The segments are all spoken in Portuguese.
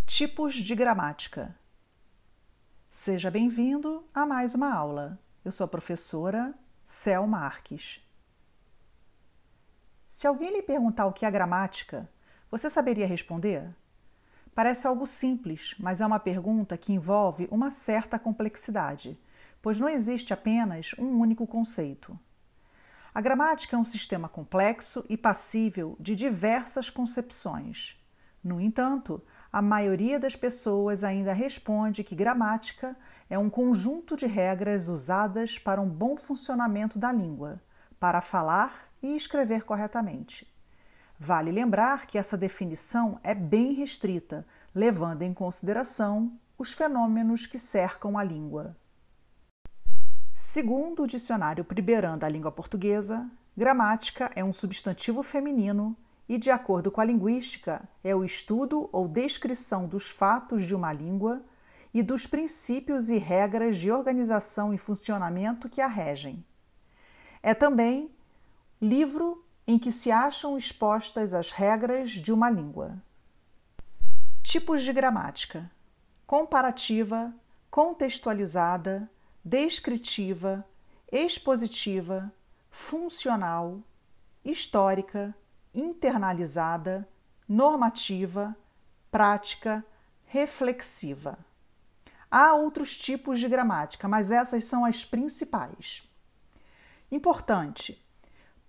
Tipos de gramática. Seja bem-vindo a mais uma aula. Eu sou a professora Cel Marques. Se alguém lhe perguntar o que é gramática, você saberia responder? Parece algo simples, mas é uma pergunta que envolve uma certa complexidade, pois não existe apenas um único conceito. A gramática é um sistema complexo e passível de diversas concepções. No entanto, a maioria das pessoas ainda responde que gramática é um conjunto de regras usadas para um bom funcionamento da língua, para falar e escrever corretamente. Vale lembrar que essa definição é bem restrita, levando em consideração os fenômenos que cercam a língua. Segundo o Dicionário Priberan da Língua Portuguesa, gramática é um substantivo feminino e, de acordo com a linguística, é o estudo ou descrição dos fatos de uma língua e dos princípios e regras de organização e funcionamento que a regem. É também livro em que se acham expostas as regras de uma língua. Tipos de gramática: comparativa, contextualizada, descritiva, expositiva, funcional, histórica, internalizada, normativa, prática, reflexiva. Há outros tipos de gramática, mas essas são as principais. Importante: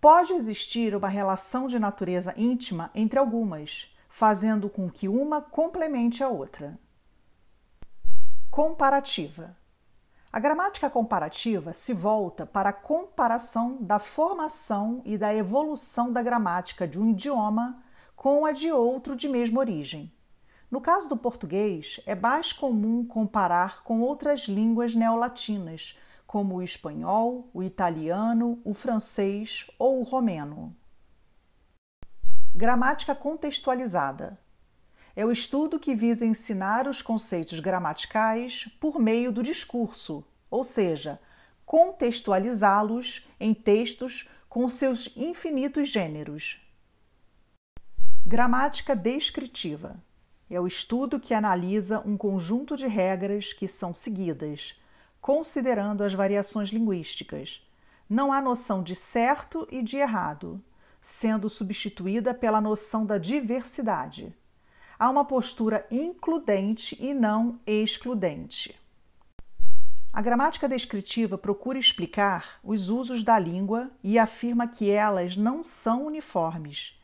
pode existir uma relação de natureza íntima entre algumas, fazendo com que uma complemente a outra. Comparativa. A gramática comparativa se volta para a comparação da formação e da evolução da gramática de um idioma com a de outro de mesma origem. No caso do português, é mais comum comparar com outras línguas neolatinas, como o espanhol, o italiano, o francês ou o romeno. Gramática contextualizada. É o estudo que visa ensinar os conceitos gramaticais por meio do discurso, ou seja, contextualizá-los em textos com seus infinitos gêneros. Gramática descritiva. É o estudo que analisa um conjunto de regras que são seguidas, considerando as variações linguísticas. Não há noção de certo e de errado, sendo substituída pela noção da diversidade. Há uma postura includente e não excludente. A gramática descritiva procura explicar os usos da língua e afirma que elas não são uniformes.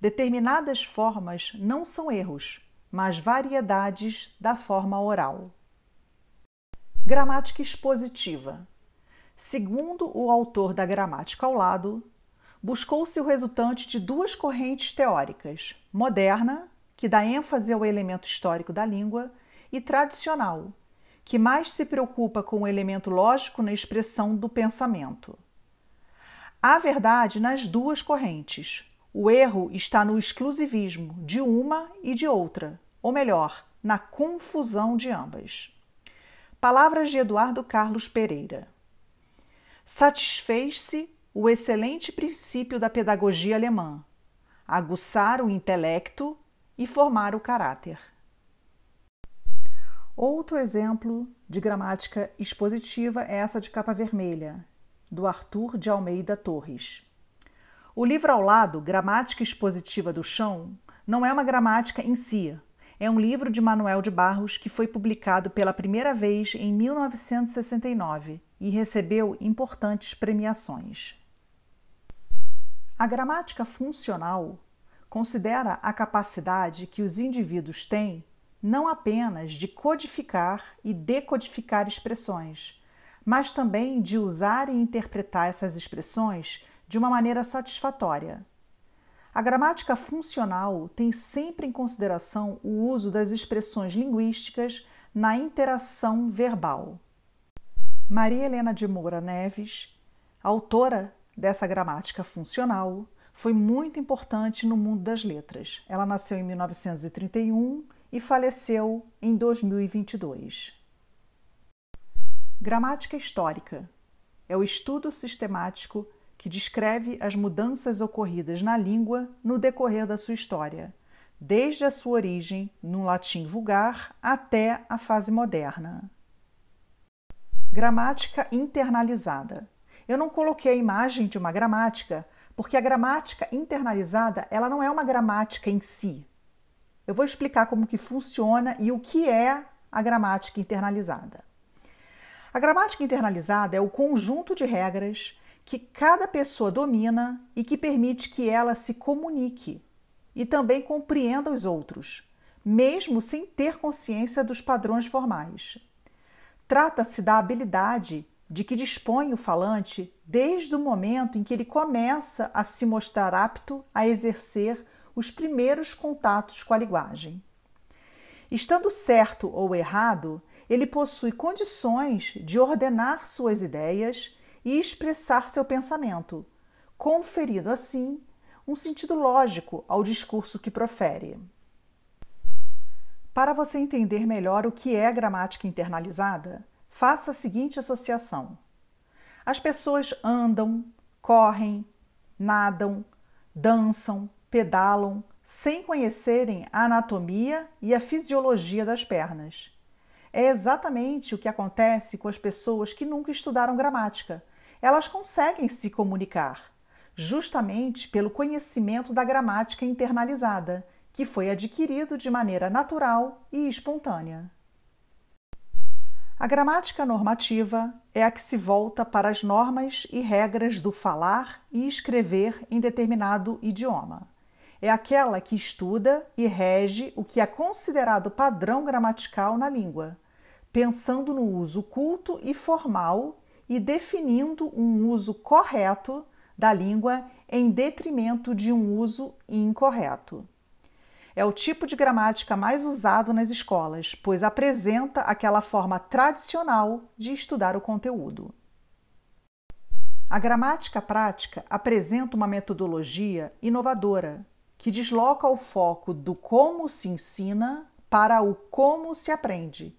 Determinadas formas não são erros, mas variedades da forma oral. Gramática expositiva. Segundo o autor da Gramática ao Lado, buscou-se o resultante de duas correntes teóricas: moderna, que dá ênfase ao elemento histórico da língua, e tradicional, que mais se preocupa com o elemento lógico na expressão do pensamento. Há verdade nas duas correntes. O erro está no exclusivismo de uma e de outra, ou melhor, na confusão de ambas. Palavras de Eduardo Carlos Pereira. Satisfez-se o excelente princípio da pedagogia alemã: aguçar o intelecto e formar o caráter. Outro exemplo de gramática expositiva é essa de capa vermelha, do Arthur de Almeida Torres. O livro ao lado, Gramática Expositiva do Chão, não é uma gramática em si. É um livro de Manuel de Barros que foi publicado pela primeira vez em 1969 e recebeu importantes premiações. A gramática funcional considera a capacidade que os indivíduos têm não apenas de codificar e decodificar expressões, mas também de usar e interpretar essas expressões de uma maneira satisfatória. A gramática funcional tem sempre em consideração o uso das expressões linguísticas na interação verbal. Maria Helena de Moura Neves, autora dessa gramática funcional, foi muito importante no mundo das letras. Ela nasceu em 1931 e faleceu em 2022. Gramática histórica é o estudo sistemático que descreve as mudanças ocorridas na língua no decorrer da sua história, desde a sua origem no latim vulgar até a fase moderna. Gramática internalizada. Eu não coloquei a imagem de uma gramática, porque a gramática internalizada ela não é uma gramática em si. Eu vou explicar como que funciona e o que é a gramática internalizada. A gramática internalizada é o conjunto de regras que cada pessoa domina e que permite que ela se comunique e também compreenda os outros, mesmo sem ter consciência dos padrões formais. Trata-se da habilidade de que dispõe o falante desde o momento em que ele começa a se mostrar apto a exercer os primeiros contatos com a linguagem. Estando certo ou errado, ele possui condições de ordenar suas ideias e expressar seu pensamento, conferindo assim um sentido lógico ao discurso que profere. Para você entender melhor o que é gramática internalizada, faça a seguinte associação. As pessoas andam, correm, nadam, dançam, pedalam, sem conhecerem a anatomia e a fisiologia das pernas. É exatamente o que acontece com as pessoas que nunca estudaram gramática. Elas conseguem se comunicar, justamente pelo conhecimento da gramática internalizada, que foi adquirido de maneira natural e espontânea. A gramática normativa é a que se volta para as normas e regras do falar e escrever em determinado idioma. É aquela que estuda e rege o que é considerado padrão gramatical na língua, pensando no uso culto e formal e definindo um uso correto da língua em detrimento de um uso incorreto. É o tipo de gramática mais usado nas escolas, pois apresenta aquela forma tradicional de estudar o conteúdo. A gramática prática apresenta uma metodologia inovadora, que desloca o foco do como se ensina para o como se aprende,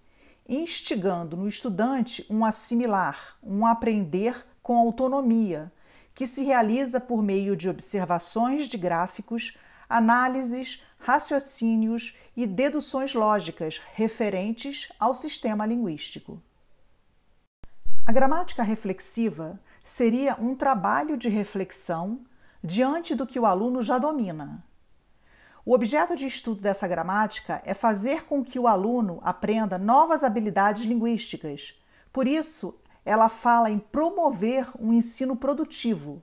instigando no estudante um assimilar, um aprender com autonomia, que se realiza por meio de observações de gráficos, análises, raciocínios e deduções lógicas referentes ao sistema linguístico. A gramática reflexiva seria um trabalho de reflexão diante do que o aluno já domina. O objeto de estudo dessa gramática é fazer com que o aluno aprenda novas habilidades linguísticas. Por isso, ela fala em promover um ensino produtivo.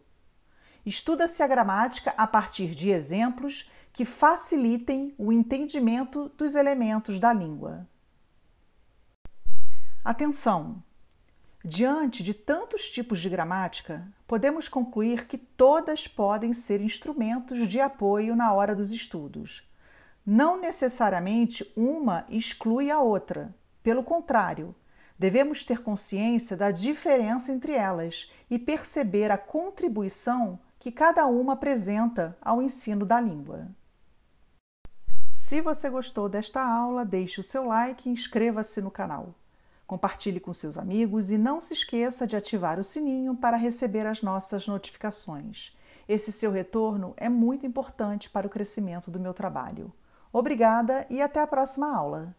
Estuda-se a gramática a partir de exemplos que facilitem o entendimento dos elementos da língua. Atenção! Diante de tantos tipos de gramática, podemos concluir que todas podem ser instrumentos de apoio na hora dos estudos. Não necessariamente uma exclui a outra. Pelo contrário, devemos ter consciência da diferença entre elas e perceber a contribuição que cada uma apresenta ao ensino da língua. Se você gostou desta aula, deixe o seu like e inscreva-se no canal. Compartilhe com seus amigos e não se esqueça de ativar o sininho para receber as nossas notificações. Esse seu retorno é muito importante para o crescimento do meu trabalho. Obrigada e até a próxima aula!